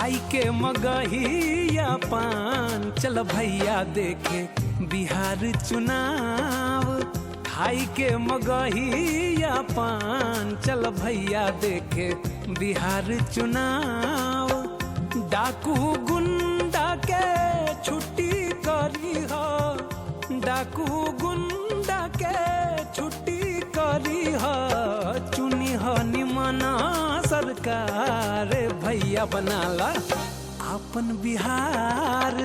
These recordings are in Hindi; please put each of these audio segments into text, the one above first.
खाई के मगहिया पान चल भैया देखे बिहार चुनाव। खाई के मगहिया पान चल भैया देखे बिहार चुनाव। डाकू गुंडा के छुट्टी करी हो, डाकू गुंडा के छुट्टी करी हो। चुनी हो निमना सरकार भैया बनाला अपन बिहार।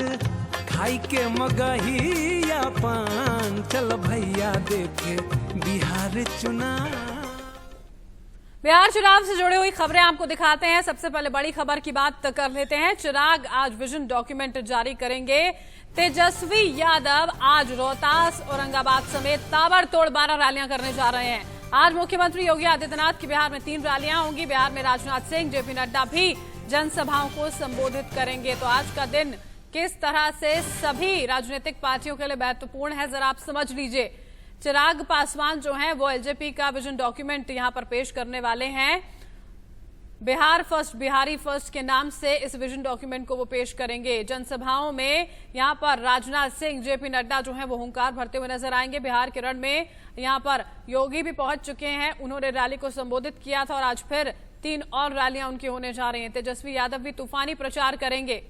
खाई के मगहिया पान चल भैया देखे बिहार चुनाव। बिहार चुनाव से जुड़ी हुई खबरें आपको दिखाते हैं। सबसे पहले बड़ी खबर की बात कर लेते हैं। चिराग आज विजन डॉक्यूमेंट जारी करेंगे। तेजस्वी यादव आज रोहतास, औरंगाबाद समेत ताबड़तोड़ 12 रैलियां करने जा रहे हैं। आज मुख्यमंत्री योगी आदित्यनाथ की बिहार में 3 रैलियां होंगी। बिहार में राजनाथ सिंह, जेपी नड्डा भी जनसभाओं को संबोधित करेंगे। तो आज का दिन किस तरह से सभी राजनीतिक पार्टियों के लिए महत्वपूर्ण है, जरा आप समझ लीजिए। चिराग पासवान जो हैं वो एलजेपी का विजन डॉक्यूमेंट यहां पर पेश करने वाले हैं। बिहार फर्स्ट, बिहारी फर्स्ट के नाम से इस विजन डॉक्यूमेंट को वो पेश करेंगे। जनसभाओं में यहां पर राजनाथ सिंह, जेपी नड्डा जो हैं वो हुंकार भरते हुए नजर आएंगे। बिहार के रण में यहां पर योगी भी पहुंच चुके हैं, उन्होंने रैली को संबोधित किया था और आज फिर 3 और रैलियां उनकी होने जा रही हैं। तेजस्वी यादव भी तूफानी प्रचार करेंगे।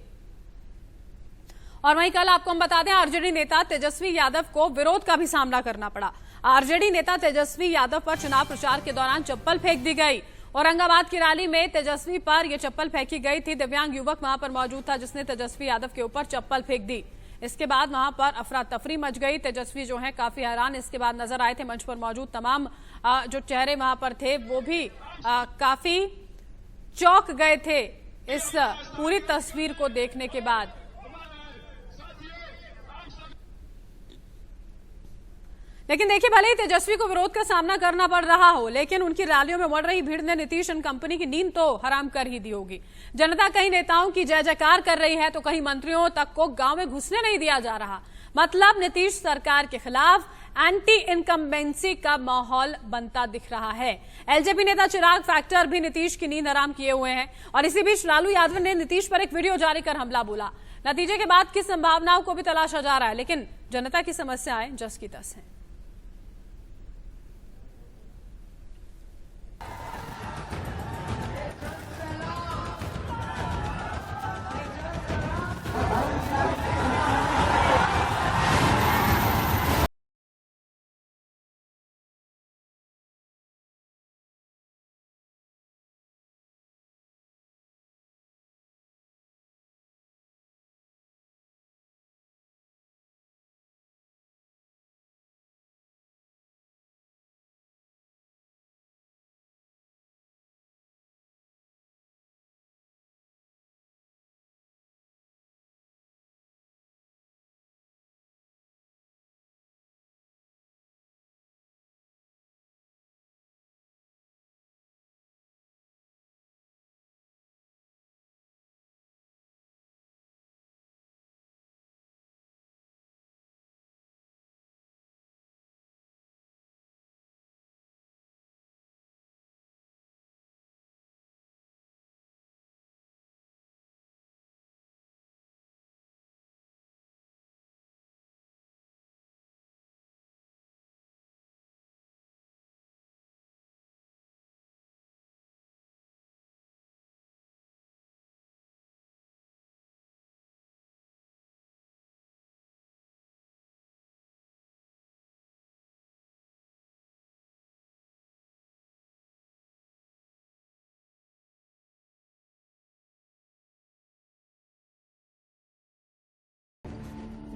और वहीं कल आपको हम बता दें, आरजेडी नेता तेजस्वी यादव को विरोध का भी सामना करना पड़ा। आरजेडी नेता तेजस्वी यादव पर चुनाव प्रचार के दौरान चप्पल फेंक दी गई। औरंगाबाद की रैली में तेजस्वी पर यह चप्पल फेंकी गई थी। दिव्यांग युवक वहां पर मौजूद था जिसने तेजस्वी यादव के ऊपर चप्पल फेंक दी। इसके बाद वहां पर अफरा तफरी मच गई। तेजस्वी जो है काफी हैरान इसके बाद नजर आए थे। मंच पर मौजूद तमाम जो चेहरे वहां पर थे वो भी काफी चौंक गए थे इस पूरी तस्वीर को देखने के बाद। लेकिन देखिए, भले ही तेजस्वी को विरोध का सामना करना पड़ रहा हो, लेकिन उनकी रैलियों में बढ़ रही भीड़ ने नीतीश एंड कंपनी की नींद तो हराम कर ही दी होगी। जनता कहीं नेताओं की जय जयकार कर रही है तो कहीं मंत्रियों तक को गांव में घुसने नहीं दिया जा रहा। मतलब नीतीश सरकार के खिलाफ एंटी इनकम्बेंसी का माहौल बनता दिख रहा है। एलजेपी नेता चिराग फैक्टर भी नीतीश की नींद हराम किए हुए हैं। और इसी बीच लालू यादव ने नीतीश पर एक वीडियो जारी कर हमला बोला। नतीजे के बाद की संभावनाओं को भी तलाशा जा रहा है, लेकिन जनता की समस्याएं जस की तस है।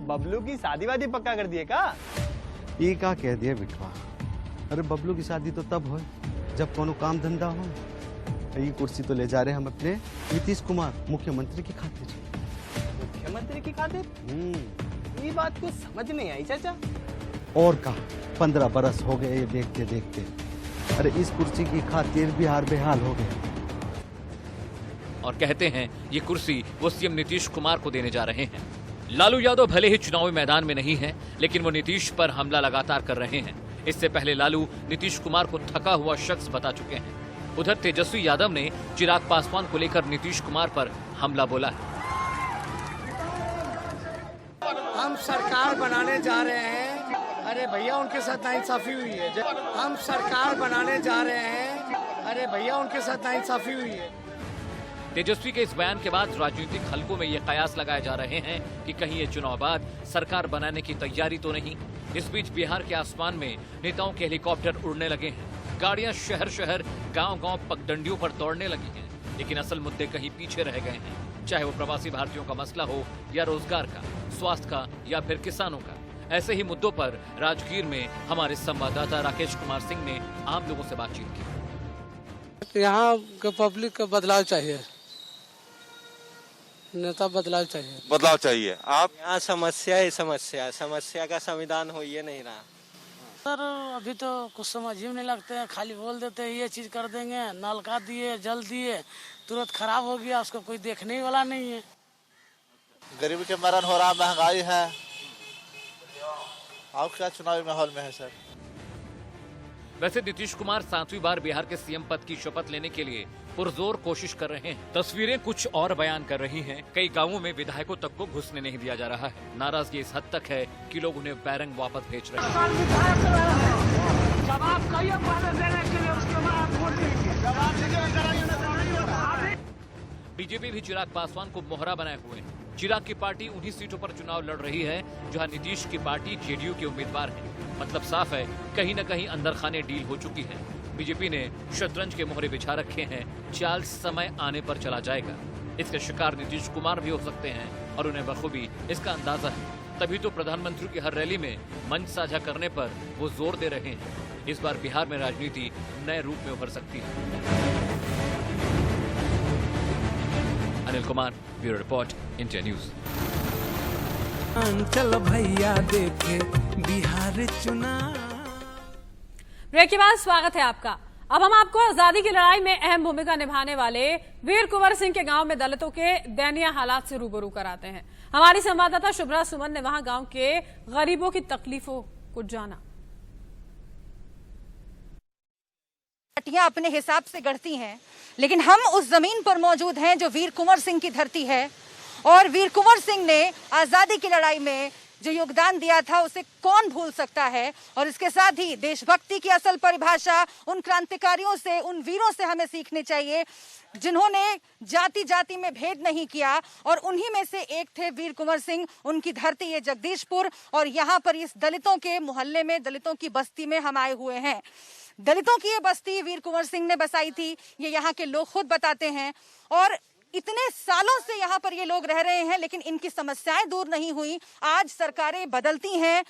बबलू की शादी वादी पक्का कर दिए का? ये का कह दिया बिटवा। अरे बबलू की शादी तो तब हो जब कोनो काम धंधा हो। ये कुर्सी तो ले जा रहे हम अपने नीतीश कुमार मुख्यमंत्री की खातिर। मुख्यमंत्री की खातिर? ये बात को समझ नहीं आई चाचा। और का 15 बरस हो गए ये देखते देखते। अरे इस कुर्सी की खातिर बिहार बेहाल हो गए। और कहते हैं ये कुर्सी वो सीएम नीतीश कुमार को देने जा रहे हैं। लालू यादव भले ही चुनावी मैदान में नहीं है, लेकिन वो नीतीश पर हमला लगातार कर रहे हैं। इससे पहले लालू नीतीश कुमार को थका हुआ शख्स बता चुके हैं। उधर तेजस्वी यादव ने चिराग पासवान को लेकर नीतीश कुमार पर हमला बोला है। हम सरकार बनाने जा रहे हैं। अरे भैया उनके साथ नाइंसाफी हुई है। हम सरकार बनाने जा रहे हैं। अरे भैया उनके साथ नाइंसाफी हुई है। तेजस्वी के इस बयान के बाद राजनीतिक हलकों में ये कयास लगाए जा रहे हैं कि कहीं ये चुनाव बाद सरकार बनाने की तैयारी तो नहीं। इस बीच बिहार के आसमान में नेताओं के हेलीकॉप्टर उड़ने लगे हैं, गाड़ियां शहर शहर गांव-गांव पगडंडियों पर दौड़ने लगी हैं, लेकिन असल मुद्दे कहीं पीछे रह गए हैं। चाहे वो प्रवासी भारतीयों का मसला हो या रोजगार का, स्वास्थ्य का या फिर किसानों का। ऐसे ही मुद्दों पर राजगीर में हमारे संवाददाता राकेश कुमार सिंह ने आम लोगों से बातचीत की। यहाँ के पब्लिक का बदलाव चाहिए, नेता बदलाव चाहिए। बदलाव चाहिए। आप यहाँ समस्या का समाधान हो ये नहीं रहा। सर अभी तो कुछ समझ ही नहीं लगते हैं, खाली बोल देते हैं ये चीज कर देंगे, नलका दिए, जल दिए, तुरंत खराब हो गया, उसको कोई देखने वाला नहीं है। गरीबी के मरण हो रहा, महंगाई है। आप क्या चुनावी माहौल में है सर? वैसे नीतीश कुमार 7वीं बार बिहार के सीएम पद की शपथ लेने के लिए पुरजोर कोशिश कर रहे हैं। तस्वीरें कुछ और बयान कर रही हैं। कई गांवों में विधायकों तक को घुसने नहीं दिया जा रहा है। नाराजगी इस हद तक है कि लोग उन्हें बैरंग वापस भेज रहे हैं। बीजेपी भी चिराग पासवान को मोहरा बनाए हुए है। चिराग की पार्टी उन्हीं सीटों पर चुनाव लड़ रही है जहां नीतीश की पार्टी जेडीयू के उम्मीदवार है। मतलब साफ है, कहीं न कहीं अंदर खाने डील हो चुकी है। बीजेपी ने शतरंज के मोहरे बिछा रखे हैं, चाल समय आने पर चला जाएगा। इसके शिकार नीतीश कुमार भी हो सकते हैं और उन्हें बखूबी इसका अंदाजा है। तभी तो प्रधानमंत्री की हर रैली में मंच साझा करने पर वो जोर दे रहे हैं। इस बार बिहार में राजनीति नए रूप में उभर सकती है। Anil Kumar, bureau report, India news. चल भैया देखे बिहार चुनाव। ब्रेक के बाद स्वागत है आपका। अब हम आपको आजादी की लड़ाई में अहम भूमिका निभाने वाले वीर कुंवर सिंह के गांव में दलितों के दयनीय हालात से रूबरू कराते हैं। हमारी संवाददाता शुभ्रा सुमन ने वहां गांव के गरीबों की तकलीफों को जाना। पार्टियां अपने हिसाब से गढ़ती हैं, लेकिन हम उस जमीन पर मौजूद हैं जो वीर कुंवर सिंह की धरती है। और वीर कुंवर सिंह ने आजादी की लड़ाई में जो योगदान दिया था उसे कौन भूल सकता है। और इसके साथ ही देशभक्ति की असल परिभाषा उन क्रांतिकारियों से, उन वीरों से हमें सीखनी चाहिए जिन्होंने जाति जाति में भेद नहीं किया। और उन्हीं में से एक थे वीर कुंवर सिंह। उनकी धरती है जगदीशपुर और यहाँ पर इस दलितों के मोहल्ले में, दलितों की बस्ती में हम आए हुए हैं। दलितों की ये बस्ती वीर कुंवर सिंह ने बसाई थी, ये यहाँ के लोग खुद बताते हैं। और इतने सालों से यहाँ पर ये लोग रह रहे हैं, लेकिन इनकी समस्याएं दूर नहीं हुई। आज सरकारें बदलती हैं,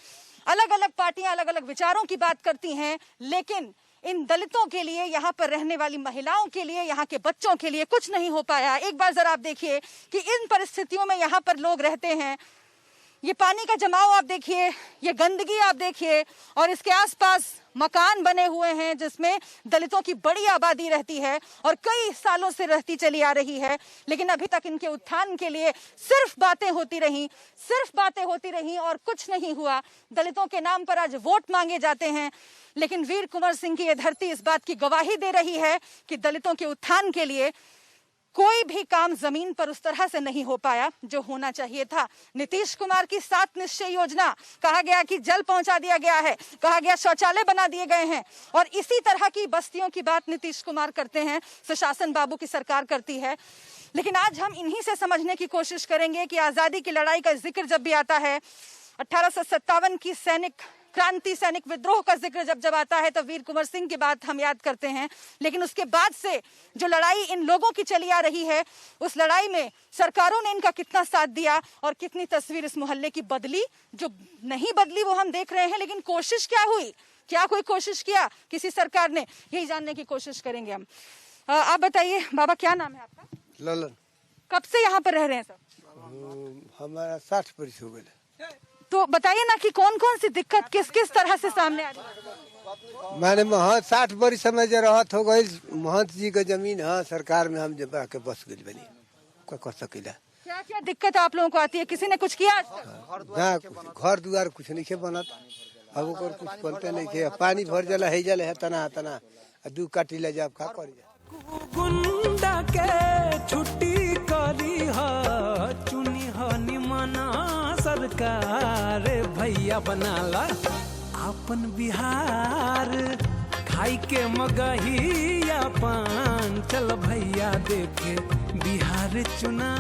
अलग अलग पार्टियां अलग अलग विचारों की बात करती हैं, लेकिन इन दलितों के लिए, यहाँ पर रहने वाली महिलाओं के लिए, यहाँ के बच्चों के लिए कुछ नहीं हो पाया। एक बार जरा आप देखिए कि इन परिस्थितियों में यहाँ पर लोग रहते हैं। ये पानी का जमाव आप देखिए, ये गंदगी आप देखिए, और इसके आसपास मकान बने हुए हैं जिसमें दलितों की बड़ी आबादी रहती है और कई सालों से रहती चली आ रही है। लेकिन अभी तक इनके उत्थान के लिए सिर्फ बातें होती रहीं और कुछ नहीं हुआ। दलितों के नाम पर आज वोट मांगे जाते हैं, लेकिन वीर कुंवर सिंह की ये धरती इस बात की गवाही दे रही है कि दलितों के उत्थान के लिए कोई भी काम जमीन पर उस तरह से नहीं हो पाया जो होना चाहिए था। नीतीश कुमार की 7 निश्चय योजना, कहा गया कि जल पहुंचा दिया गया है, कहा गया शौचालय बना दिए गए हैं, और इसी तरह की बस्तियों की बात नीतीश कुमार करते हैं, सुशासन बाबू की सरकार करती है। लेकिन आज हम इन्हीं से समझने की कोशिश करेंगे कि आजादी की लड़ाई का जिक्र जब भी आता है, 1857 की क्रांति सैनिक विद्रोह का जिक्र जब आता है तो वीर कुंवर सिंह की बात हम याद करते हैं। लेकिन उसके बाद से जो लड़ाई इन लोगों की चली आ रही है, उस लड़ाई में सरकारों ने इनका कितना साथ दिया और कितनी तस्वीर इस मोहल्ले की बदली, जो नहीं बदली वो हम देख रहे हैं। लेकिन कोशिश क्या हुई, क्या कोई कोशिश किया किसी सरकार ने, यही जानने की कोशिश करेंगे हम। आप बताइए बाबा, क्या नाम है आपका? ललन। कब से यहाँ पर रह रहे हैं सब? हमारा 60 वर्ष हो गए। तो बताइए ना कि कौन कौन सी दिक्कत किस किस तरह से सामने आ रही है? मैंने महंत 60 वर्ष समय जो रहत हो गई, महंत जी का जमीन है सरकार में, हम जब आके बस गई बनी कोई कर सकेला। क्या क्या दिक्कत आप लोगों को आती है? किसी ने कुछ किया? ना, घर दुआर कुछ नहीं बनत, अब कुछ बनते नहीं, पानी भर जला है तना 2 काटी ले जाब, का कर जा। गुंडा के छुट्टी करी ह चुनी ह निमना सरकार भैया बनाला अपन बिहार खाई के मगहिया पान चल भैया देखे बिहार चुना।